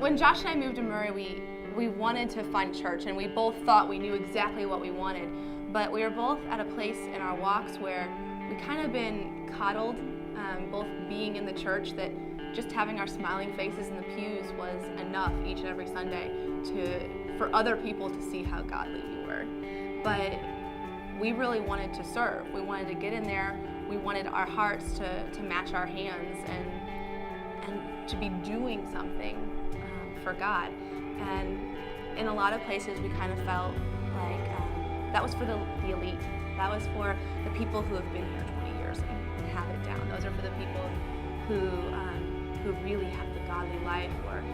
When Josh and I moved to Murray, we wanted to find church, and we both thought we knew exactly what we wanted. But we were both at a place in our walks where we kind of been coddled, both being in the church, that just having our smiling faces in the pews was enough each and every Sunday for other people to see how godly we were. But we really wanted to serve. We wanted to get in there. We wanted our hearts to match our hands and to be doing something for God. And in a lot of places we kind of felt like that was for the elite. That was for the people who have been here 20 years and have it down. Those are for the people who really have the godly life, or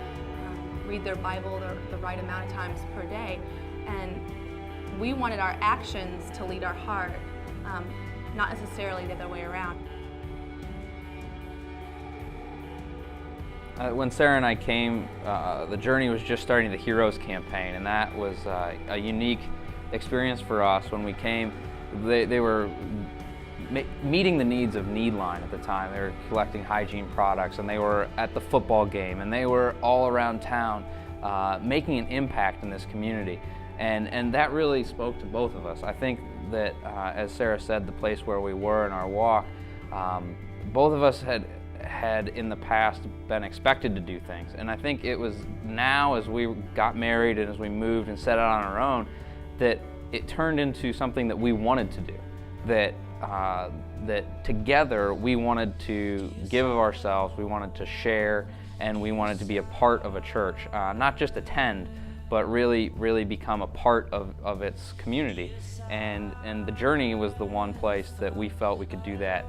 read their Bible the right amount of times per day. And we wanted our actions to lead our heart, not necessarily the other way around. When Sarah and I came, the journey was just starting the Heroes campaign, and that was a unique experience for us. When we came, they were meeting the needs of Needline at the time. They were collecting hygiene products, and they were at the football game, and they were all around town making an impact in this community. And that really spoke to both of us. I think that, as Sarah said, the place where we were in our walk, both of us had in the past been expected to do things. And I think it was now, as we got married and as we moved and set out on our own, that it turned into something that we wanted to do. That together we wanted to give of ourselves, we wanted to share, and we wanted to be a part of a church. Not just attend, but really become a part of its community. And the Journey was the one place that we felt we could do that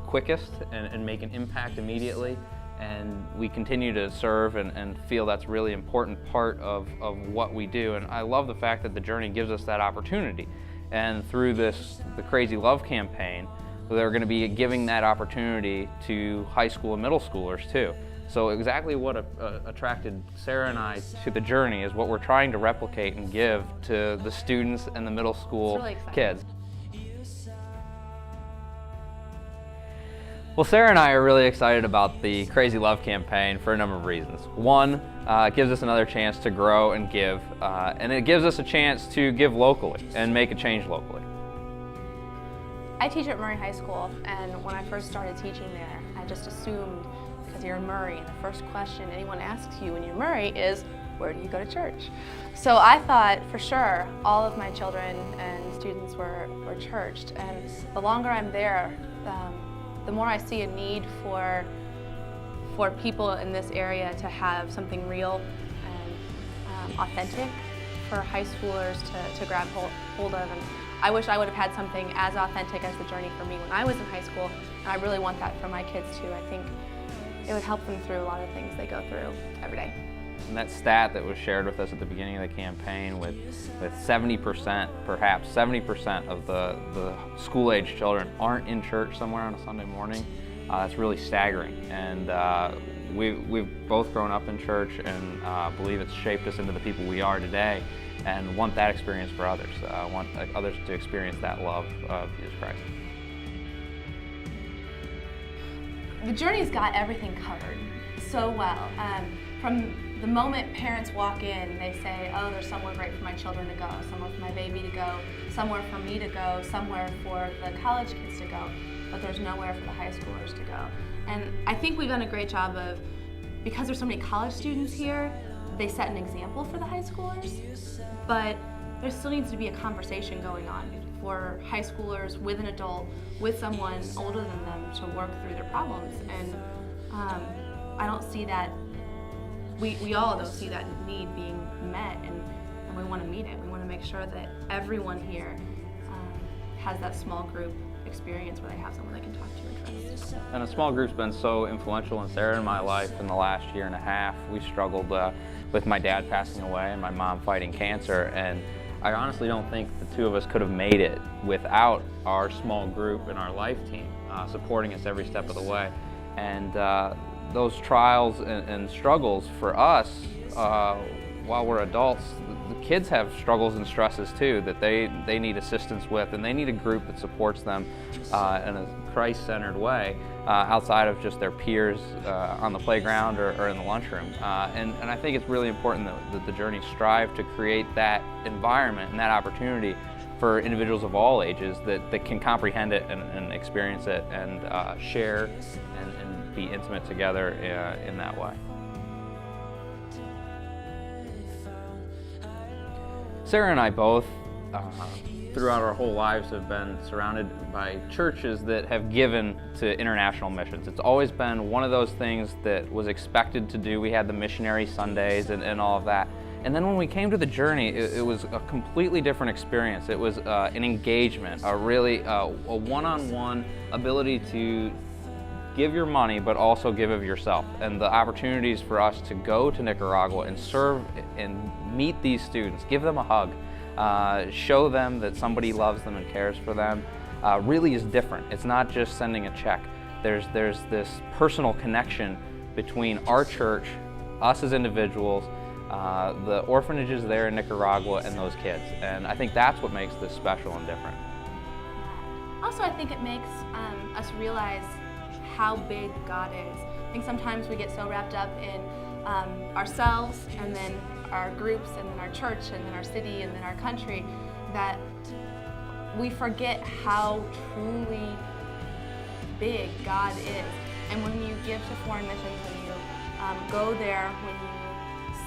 quickest and make an impact immediately. And we continue to serve and feel that's a really important part of what we do. And I love the fact that the Journey gives us that opportunity. And through the Crazy Love campaign, they're going to be giving that opportunity to high school and middle schoolers too. So exactly what attracted Sarah and I to the Journey is what we're trying to replicate and give to the students and the middle school kids. Well, Sarah and I are really excited about the Crazy Love campaign for a number of reasons. One, it gives us another chance to grow and give, and it gives us a chance to give locally and make a change locally. I teach at Murray High School, and when I first started teaching there, I just assumed, because you're in Murray, and the first question anyone asks you when you're Murray is, where do you go to church? So I thought for sure all of my children and students were churched, and the longer I'm there, the more I see a need for people in this area to have something real and authentic for high schoolers to grab hold of. And I wish I would have had something as authentic as the Journey for me when I was in high school, and I really want that for my kids too. I think it would help them through a lot of things they go through every day. And that stat that was shared with us at the beginning of the campaign with 70%, perhaps 70% of the school-age children aren't in church somewhere on a Sunday morning, that's really staggering. And we've both grown up in church and believe it's shaped us into the people we are today, and want that experience for others. Want others to experience that love of Jesus Christ. The Journey's got everything covered so well. From the moment parents walk in, they say, oh, there's somewhere great for my children to go, somewhere for my baby to go, somewhere for me to go, somewhere for the college kids to go, but there's nowhere for the high schoolers to go. And I think we've done a great job of, because there's so many college students here, they set an example for the high schoolers, but there still needs to be a conversation going on for high schoolers with an adult, with someone older than them to work through their problems. And I don't see that, we all don't see that need being met, and we want to meet it. We want to make sure that everyone here has that small group experience where they have someone they can talk to and trust. And a small group's been so influential in Sarah and my life in the last year and a half. We struggled with my dad passing away and my mom fighting cancer, and I honestly don't think the two of us could have made it without our small group and our life team supporting us every step of the way. And those trials and struggles for us while we're adults, the kids have struggles and stresses too that they need assistance with, and they need a group that supports them in a Christ-centered way outside of just their peers on the playground or in the lunchroom. And I think it's really important that the Journey strive to create that environment and that opportunity for individuals of all ages that can comprehend it and experience it and share and be intimate together in that way. Sarah and I both, throughout our whole lives, have been surrounded by churches that have given to international missions. It's always been one of those things that was expected to do. We had the missionary Sundays and all of that. And then when we came to the Journey, it was a completely different experience. It was an engagement, a one-on-one ability to give your money, but also give of yourself. And the opportunities for us to go to Nicaragua and serve and meet these students, give them a hug, show them that somebody loves them and cares for them, really is different. It's not just sending a check. There's this personal connection between our church, us as individuals, the orphanages there in Nicaragua, and those kids. And I think that's what makes this special and different. Also, I think it makes us realize how big God is. I think sometimes we get so wrapped up in ourselves, and then our groups, and then our church, and then our city, and then our country, that we forget how truly big God is. And when you give to foreign missions, when you go there, when you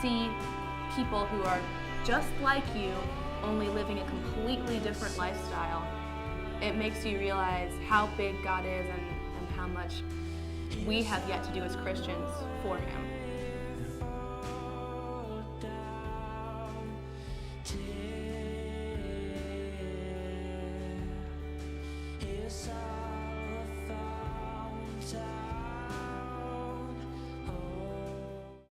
see people who are just like you, only living a completely different lifestyle, it makes you realize how big God is and how much we have yet to do as Christians for Him.